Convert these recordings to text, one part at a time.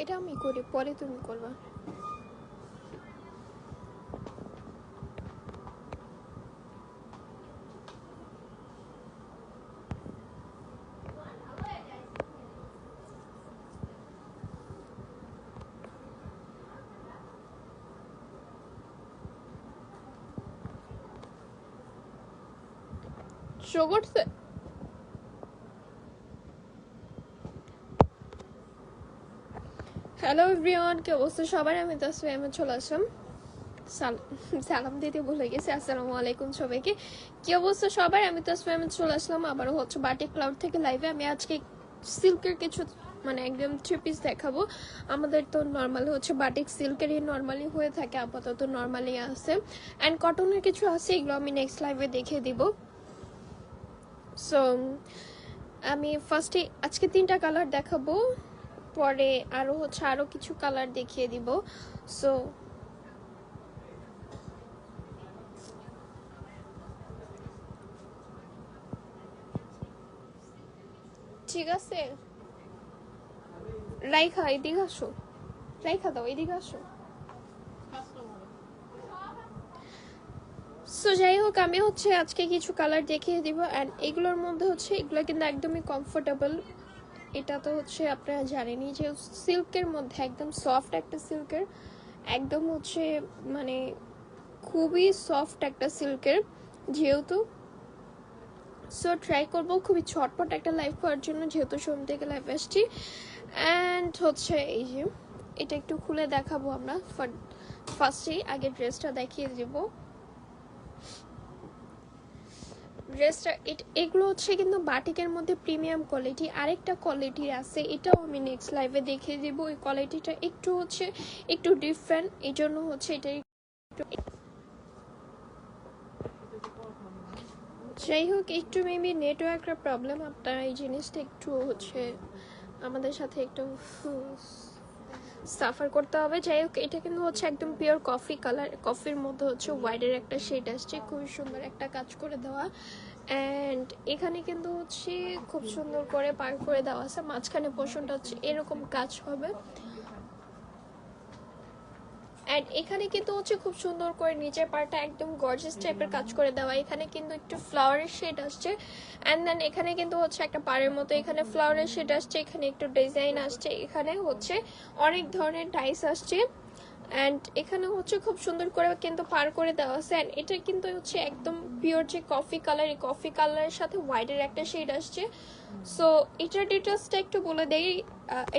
এটা আমি করি, পরে তুমি করবা। শো করছে? হ্যালো এভরিওয়ান, কি অবস্থা সবার? আমি তাসফিয়া আহমেদ চলে আসলাম। সালাম দিতে ভুলে গেছি। আসসালামু আলাইকুম সবাইকে, কি অবস্থা সবার? আমি তাসফিয়া আহমেদ চলে আসলাম আবারও হচ্ছে বাটিক ক্লাউড থেকে লাইভে। আমি আজকে সিল্কের কিছু মানে একদম 3 পিস দেখাবো। আমাদের তো নর্মালি হচ্ছে বাটিক সিল্কেরই নর্মালি হয়ে থাকে, আপাতত নর্মালি আছে, অ্যান্ড কটনের কিছু আছে, এগুলো আমি নেক্সট লাইভে দেখিয়ে দিব। সো আমি ফার্স্টে আজকে 3টা কালার দেখাবো, পরে আরো কিছু কালার দেখিয়ে দিব। সো ঠিক আছে, রাইখা এদিকে আসো, রাইখা দাও, এদিকে আসো। সো যাই হোক, আমি হচ্ছে আজকে কিছু কালার দেখিয়ে দিব, অ্যান্ড এগুলোর মধ্যে হচ্ছে এগুলো কিন্তু একদমই কমফোর্টেবল। এটা তো হচ্ছে আপনারা জানেনই যে সিল্কের মধ্যে একদম সফট একটা সিল্কের, একদম হচ্ছে মানে খুবই সফট একটা সিল্কের যেহেতু। সো ট্রাই করবো খুবই ছটপট একটা লাইভ করার জন্য, যেহেতু সোম থেকে লাইভ আসছি। অ্যান্ড হচ্ছে এই যে এটা একটু খুলে দেখাবো আমরা। ফার্স্টেই আগে ড্রেসটা দেখিয়ে দেবো। ড্রেসটা এগুলো হচ্ছে কিন্তু বাটিকের মধ্যে প্রিমিয়াম কোয়ালিটি। আরেকটা কোয়ালিটি আছে, এটাও আমি নেক্সট লাইভে দেখিয়ে দেবো। এই কোয়ালিটিটা একটু হচ্ছে একটু ডিফারেন্ট, এই জন্য হচ্ছে এটা যাই হোক, একটু মেবি নেটওয়ার্কের প্রবলেম, আপনারা এই জিনিসটা একটু হচ্ছে আমাদের সাথে একটু সাফার করতে হবে। যাই হোক, এটা কিন্তু হচ্ছে একদম পিওর কফি কালার, কফির মধ্যে হচ্ছে হোয়াইটের একটা শেড আসছে, খুবই সুন্দর একটা কাজ করে দেওয়া। অ্যান্ড এখানে কিন্তু হচ্ছে খুব সুন্দর করে পার করে দেওয়া আছে, মাঝখানে পোর্শনটা হচ্ছে এরকম কাজ হবে। অ্যান্ড এখানে কিন্তু হচ্ছে খুব সুন্দর করে নিচের পার্টটা একদম গর্জিয়াস টাইপের কাজ করে দেওয়া। এখানে কিন্তু একটু ফ্লাওয়ারের শেড আসছে, অ্যান্ড দেন এখানে কিন্তু হচ্ছে একটা পাড়ের মতো এখানে ফ্লাওয়ারের শেড আসছে, এখানে একটু ডিজাইন আসছে, এখানে হচ্ছে অনেক ধরনের টাইস আসছে। অ্যান্ড এখানে হচ্ছে খুব সুন্দর করে কিন্তু পার করে দেওয়া আছে। অ্যান্ড এটা কিন্তু হচ্ছে একদম পিওর যে কফি কালার, এই কফি কালারের সাথে হোয়াইটের একটা শেড আসছে। সো এটার ডিটেলসটা একটু বলে দেই।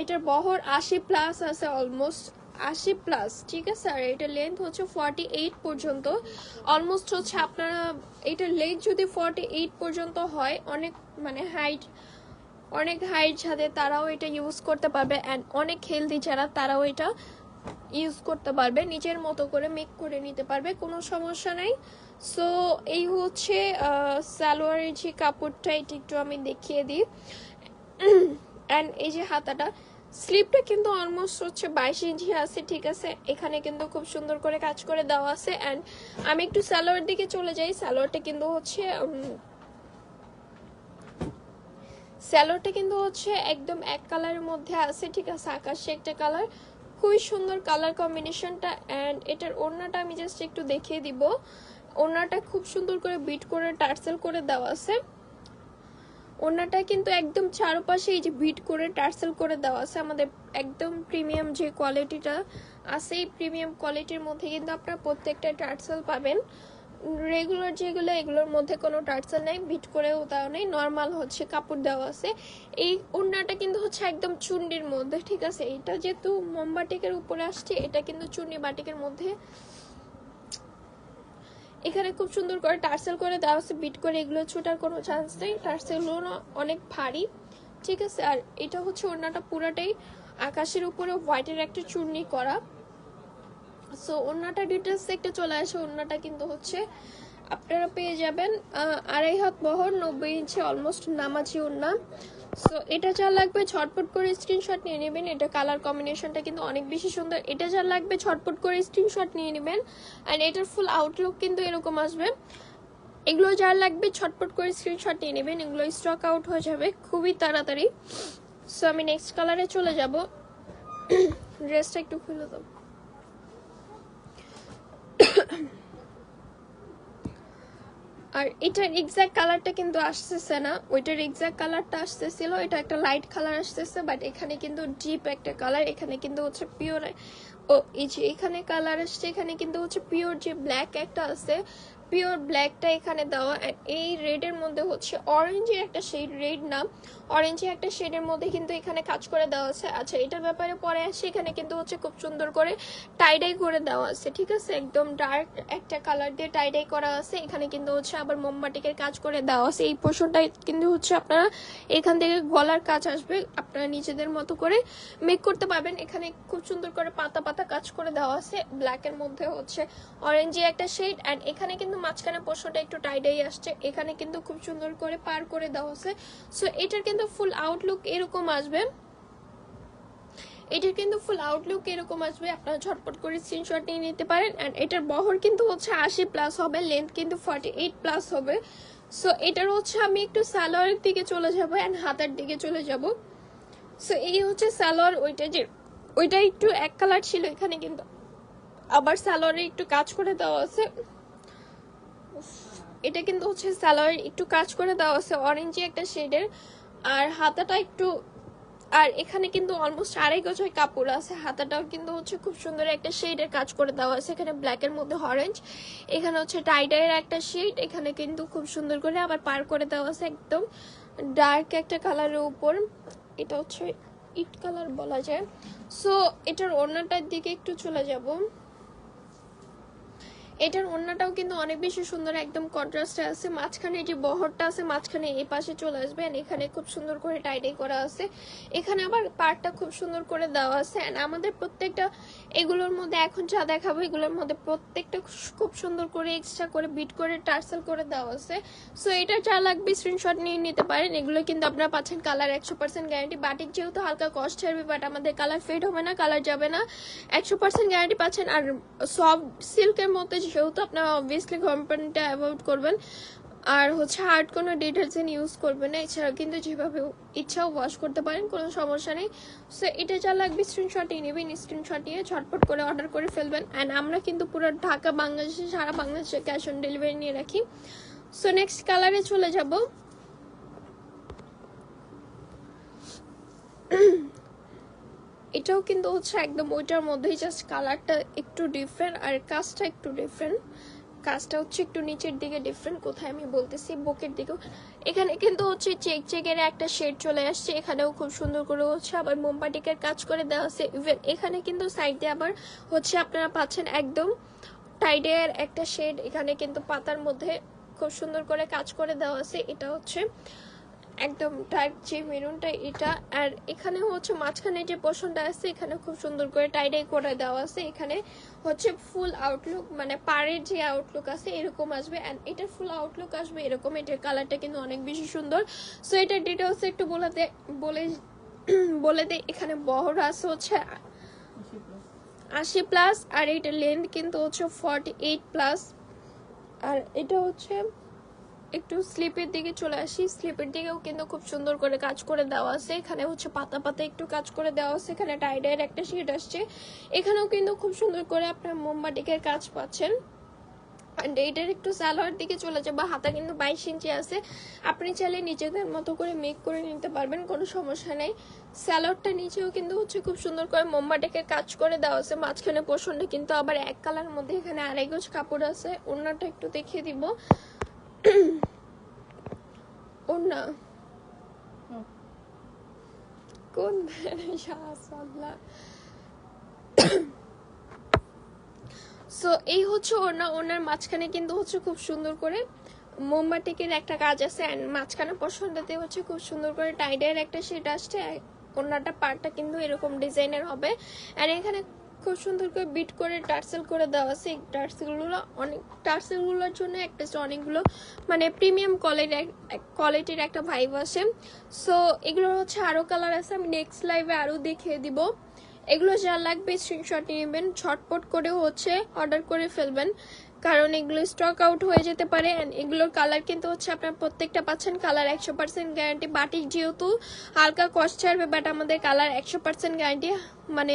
এটার বহর 80+ আছে, অলমোস্ট 80+, ঠিক আছে। আর এটার লেন্থ হচ্ছে 48 পর্যন্ত, অলমোস্ট হচ্ছে আপনারা এটার লেন্থ যদি 48 পর্যন্ত হয়, অনেক মানে অনেক হাইট যাদের তারাও এটা ইউজ করতে পারবে, অ্যান্ড অনেক হেলদি যারা তারাও এটা ইউজ করতে পারবে, নিজের মতো করে মেক করে নিতে পারবে, কোনো সমস্যা নাই। সো এই হচ্ছে সালোয়ারের যে কাপড়টা, এটা একটু আমি দেখিয়ে দিই। অ্যান্ড এই যে হাতাটা, স্লিপটা কিন্তু অলমোস্ট হচ্ছে 22 ইঞ্চি আছে, ঠিক আছে। এখানে কিন্তু খুব সুন্দর করে কাজ করে দেওয়া আছে। অ্যান্ড আমি একটু সালোয়ার দিকে চলে যাই। সালোয়ারটা কিন্তু হচ্ছে একদম এক কালারের মধ্যে আছে, ঠিক আছে, আকাশি একটা কালার, খুবই সুন্দর কালার কম্বিনেশনটা। অ্যান্ড এটার ওড়নাটা আমি জাস্ট একটু দেখিয়ে দিব। ওড়নাটা খুব সুন্দর করে বিট করে টার্সেল করে দেওয়া আছে। ওড়নাটা কিন্তু একদম চারপাশে এই যে বিট করে টার্সেল করে দেওয়া আছে। আমাদের একদম প্রিমিয়াম যে কোয়ালিটিটা আছে, এই প্রিমিয়াম কোয়ালিটির মধ্যে কিন্তু আপনারা প্রত্যেকটা টার্সেল পাবেন। রেগুলার যেগুলো, এগুলোর মধ্যে কোনো টার্সেল নেই, বিট করেও দেওয়া নেই, নর্মাল হচ্ছে কাপড় দেওয়া আছে। এই ওড়নাটা কিন্তু হচ্ছে একদম চুন্ডির মধ্যে, ঠিক আছে। এটা যেহেতু মোমবাটিকের উপরে আসছে, এটা কিন্তু চুন্নি বাটিকের মধ্যে। এখানে খুব সুন্দর করে টার্সেল করে দেওয়া আছে, বিট করে, এগুলো ছুটার কোনো চান্স নেই, টার্সেলগুলো অনেক ভারী, ঠিক আছে। আর এটা হচ্ছে ওড়নাটা পুরাটাই আকাশের উপরে হোয়াইটের একটা চুন্নি করা। সো ওড়নাটা ডিটেলস একটা চলে আসে। ওড়নাটা কিন্তু হচ্ছে আপনারা পেয়ে যাবেন 2.5 হাত বহর, 90 ইঞ্চি অলমোস্ট নামাজি ওড়না। সো এটা যা লাগবে ঝটপট করে স্ক্রিনশট নিয়ে নেবেন। এটা কালার কম্বিনেশনটা কিন্তু অনেক বেশি সুন্দর। এটা যা লাগবে ঝটপট করে স্ক্রিনশট নিয়ে নেবেন। অ্যান্ড এটার ফুল আউটলুক কিন্তু এরকম আসবে। এগুলো যা লাগবে ঝটপট করে স্ক্রিনশট নিয়ে নেবেন, এগুলো স্টক আউট হয়ে যাবে খুবই তাড়াতাড়ি। সো আমি নেক্সট কালারে চলে যাব। ড্রেসটা একটু খুলে দাও। আর এটার এক্সাক্ট কালারটা কিন্তু আসতেছে না, ওইটার এক্সাক্ট কালারটা আসতেছিল, এটা একটা লাইট কালার আসতেছে, বাট এখানে কিন্তু ডিপ একটা কালার, এখানে কিন্তু হচ্ছে পিওর। ও এই যে এখানে কালার আসছে, এখানে কিন্তু হচ্ছে পিওর যে ব্ল্যাক একটা আছে, পিওর ব্ল্যাকটা এখানে দেওয়া। অ্যান্ড এই রেডের মধ্যে হচ্ছে অরেঞ্জের একটা শেড, রেড না অরেঞ্জের একটা শেডের মধ্যে কিন্তু এখানে কাজ করে দেওয়া আছে। আচ্ছা এটার ব্যাপারে পরে আসছে, এখানে কিন্তু হচ্ছে খুব সুন্দর করে টাইডাই করে দেওয়া আছে, ঠিক আছে, একদম ডার্ক একটা কালার দিয়ে টাইডাই করা আছে। এখানে কিন্তু হচ্ছে আবার মোমবাটিকের কাজ করে দেওয়া আছে। এই পোর্শনটা কিন্তু হচ্ছে আপনারা এখান থেকে গলার কাজ আসবে, আপনারা নিজেদের মতো করে মেক করতে পারবেন। এখানে খুব সুন্দর করে পাতা পাতা কাজ করে দেওয়া আছে, ব্ল্যাকের মধ্যে হচ্ছে অরেঞ্জে একটা শেড। অ্যান্ড এখানে কিন্তু মাঝখানে পোর্শনটা একটু টাইডাই আসছে, এখানে কিন্তু খুব সুন্দর করে পার করে দেওয়া আছে। সো এটার কিন্তু ফুল আউটলুক এরকম আসবে, এটার কিন্তু ফুল আউটলুক এরকম আসবে। আপনারা ঝটপট করে স্ক্রিনশট নিয়ে নিতে পারেন। অ্যান্ড এটার বহর কিন্তু হচ্ছে 80+ হবে, লেন্থ কিন্তু 48+ হবে। সো এটার হচ্ছে আমি একটু সালোয়ারের দিকে চলে যাব অ্যান্ড হাতার দিকে চলে যাব। সো এই হচ্ছে সালোয়ার, ওইটা একটু এক কালার ছিল, এখানে কিন্তু আবার সালোয়ারে একটু কাজ করে দেওয়া আছে। এটা কিন্তু হচ্ছে সালোয়ারে একটু কাজ করে দেওয়া আছে অরেঞ্জে একটা শেডের, আর হাতাটা একটু, আর এখানে কিন্তু অলমোস্ট 2.5 গজ কাপড় আছে। হাতাটাও কিন্তু হচ্ছে খুব সুন্দর একটা শেডের কাজ করে দেওয়া আছে, এখানে ব্ল্যাকের মধ্যে অরেঞ্জ, এখানে হচ্ছে টাইডাইয়ের একটা শেড, এখানে কিন্তু খুব সুন্দর করে আবার পার করে দেওয়া আছে একদম ডার্ক একটা কালারের উপর, এটা হচ্ছে ইট কালার বলা যায়। সো এটার ওড়নাটার দিকে একটু চলে যাব। এটার ওড়নাটাও কিন্তু অনেক বেশি সুন্দর, একদম কন্ট্রাস্টে আছে, মাঝখানে যে বহরটা আছে মাঝখানে এই পাশে চলে আসবে। এন্ড এখানে খুব সুন্দর করে টাইডাই করা আছে, এখানে আবার পার্টটা খুব সুন্দর করে দেওয়া আছে। এন্ড আমাদের প্রত্যেকটা এগুলোর মধ্যে এখন যা দেখাবো এগুলোর মধ্যে প্রত্যেকটা খুব সুন্দর করে এক্সট্রা করে বিট করে টার্সেল করে দেওয়া আছে। সো এটা যা লাগবে স্ক্রিনশট নিয়ে নিতে পারেন। এগুলো কিন্তু আপনারা পাচ্ছেন কালার 100% গ্যারান্টি। বাটিক যেহেতু হালকা কস্ট ছাড়বে, বাট আমাদের কালার ফেড হবে না, কালার যাবে না, 100% গ্যারান্টি পাচ্ছেন। আর সফট সিল্কের মধ্যে যেহেতু আপনারা অবভিয়াসলি কোম্পানিটা অ্যাভয়েড করবেন, আর হচ্ছে হার্ড কোনো ডিটারজেন্ট ইউজ করবেন না। এছাড়া কিন্তু যেভাবে ইচ্ছাও ওয়াশ করতে পারেন, কোনো সমস্যা নেই। সো এটা যা লাগবে স্ক্রিনশট নিয়ে নেবেন, স্ক্রিনশট নিয়ে ঝটপট করে অর্ডার করে ফেলবেন। অ্যান্ড আমরা কিন্তু পুরো ঢাকা বাংলাদেশে সারা বাংলাদেশে ক্যাশ অন ডেলিভারি নিয়ে রাখি। সো নেক্সট কালারে চলে যাব। এটাও কিন্তু হচ্ছে একদম ওইটার মধ্যেই, জাস্ট কালারটা একটু ডিফারেন্ট আর কাজটা একটু ডিফারেন্ট। কাজটা হচ্ছে একটু নিচের দিকে ডিফারেন্ট, কোথায় আমি বলতেছি বুকের দিকেও এখানে কিন্তু হচ্ছে চেক চেকের একটা শেড চলে আসছে, এখানেও খুব সুন্দর করে হচ্ছে আবার মোমবাটিকের কাজ করে দেওয়া আছে। ইভেন এখানে কিন্তু সাইডে আবার হচ্ছে আপনারা পাচ্ছেন একদম টাইডের একটা শেড, এখানে কিন্তু পাতার মধ্যে খুব সুন্দর করে কাজ করে দেওয়া আছে। এটা হচ্ছে একদম ডার্ক যে মেরুনটা এটা, আর এখানে হচ্ছে মাঝখানে যে পোর্শনটা আছে এখানে খুব সুন্দর করে টাইডাই করে দেওয়া আছে। এখানে হচ্ছে ফুল আউটলুক মানে পাড়ের যে আউটলুক আছে এরকম আসবে, এন্ড এটার ফুল আউটলুক আসবে এরকম। এটার কালারটা কিন্তু অনেক বেশি সুন্দর। সো এটার ডিটেলস একটু বলে দে এখানে বহর আছে হচ্ছে 80+, আর এটা লেন্থ কিন্তু হচ্ছে 48+। আর এটা হচ্ছে একটু স্লিপের দিকে চলে আসি, স্লিপের দিকেও কিন্তু খুব সুন্দর করে কাজ করে দেওয়া আছে। এখানে হচ্ছে পাতা পাতা একটু কাজ করে দেওয়া আছে, এখানে টাইডাইয়ের একটা শেড আসছে, এখানেও কিন্তু খুব সুন্দর করে আপনার মোমবাটিকের কাজ পাচ্ছেন। অ্যান্ড এইটার একটু সালোয়ার দিকে চলে যাবে, হাতা কিন্তু 22 ইঞ্চি আছে, আপনি চাইলে নিজেদের মতো করে মেক করে নিতে পারবেন, কোনো সমস্যা নেই। সালোয়ারটা নিচেও কিন্তু হচ্ছে খুব সুন্দর করে মোমবাটিকের কাজ করে দেওয়া আছে, মাঝখানে পোর্শনটা কিন্তু আবার এক কালার মধ্যে, এখানে 2.5 গজ কাপড় আছে। ওড়নাটা একটু দেখিয়ে দিব। ওড়না কোন সো এই হচ্ছে ওড়নার মাঝখানে কিন্তু হচ্ছে খুব সুন্দর করে মোমবাটিকের একটা কাজ আছে, এন্ড মাঝখানে পছন্দতে হচ্ছে খুব সুন্দর করে টাইডাইয়ের একটা শেড আসছে। ওড়নাটা পার্টটা কিন্তু এরকম ডিজাইনের হবে, আর এখানে খুব সুন্দর করে বিট করে টার্সেল করে দেওয়া আছে। এই টার্সেলগুলোর জন্য একটা অনেকগুলো মানে প্রিমিয়াম কোয়ালিটির একটা ভাইব আসে। সো এগুলো হচ্ছে আরো কালার আছে, আমি নেক্সট লাইভে আরো দেখিয়ে দিব। এগুলো যা লাগবে স্ক্রিনশট নিয়ে নেবেন, ঝটপট করে হচ্ছে অর্ডার করে ফেলবেন, কারণ এগুলো স্টক আউট হয়ে যেতে পারে। অ্যান্ড এগুলোর কালার কিন্তু হচ্ছে আপনার প্রত্যেকটা পাচ্ছেন কালার 100% গ্যারান্টি। বাটিক যেহেতু হালকা কষ্ট ছাড়বে, বাট আমাদের কালার 100% গ্যারান্টি। মানে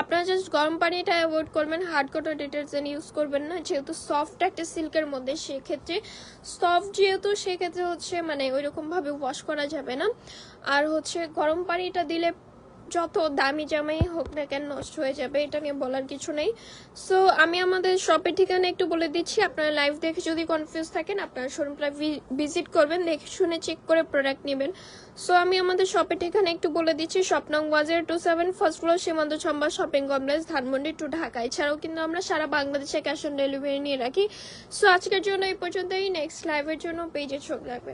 আপনারা জাস্ট গরম পানিটা অ্যাভয়েড করবেন, হার্ড কটন ডিটারজেন্ট ইউজ করবেন না, যেহেতু সফট একটা সিল্কের মধ্যে, সেক্ষেত্রে সফট যেহেতু সেক্ষেত্রে হচ্ছে মানে ওইরকমভাবে ওয়াশ করা যাবে না। আর হচ্ছে গরম পানিটা দিলে যত দামি জামাই হোক না কেন নষ্ট হয়ে যাবে, এটা নিয়ে বলার কিছু নেই। সো আমি আমাদের শপের ঠিকানা একটু বলে দিচ্ছি, আপনারা লাইভ দেখে যদি কনফিউজ থাকেন আপনারা শোরুমটা ভিজিট করবেন, দেখে শুনে চেক করে প্রোডাক্ট নেবেন। সো আমি আমাদের শপের ঠিকানা একটু বলে দিচ্ছি, শপ নং 1027, first floor, Shimanto Chamba shopping complex, Dhanmondi two Dhaka. এছাড়াও কিন্তু আমরা সারা বাংলাদেশে ক্যাশ অন ডেলিভারি নিয়ে রাখি। সো আজকের জন্য এই পর্যন্তই, নেক্সট লাইভের জন্য পেজে চোখ রাখবেন।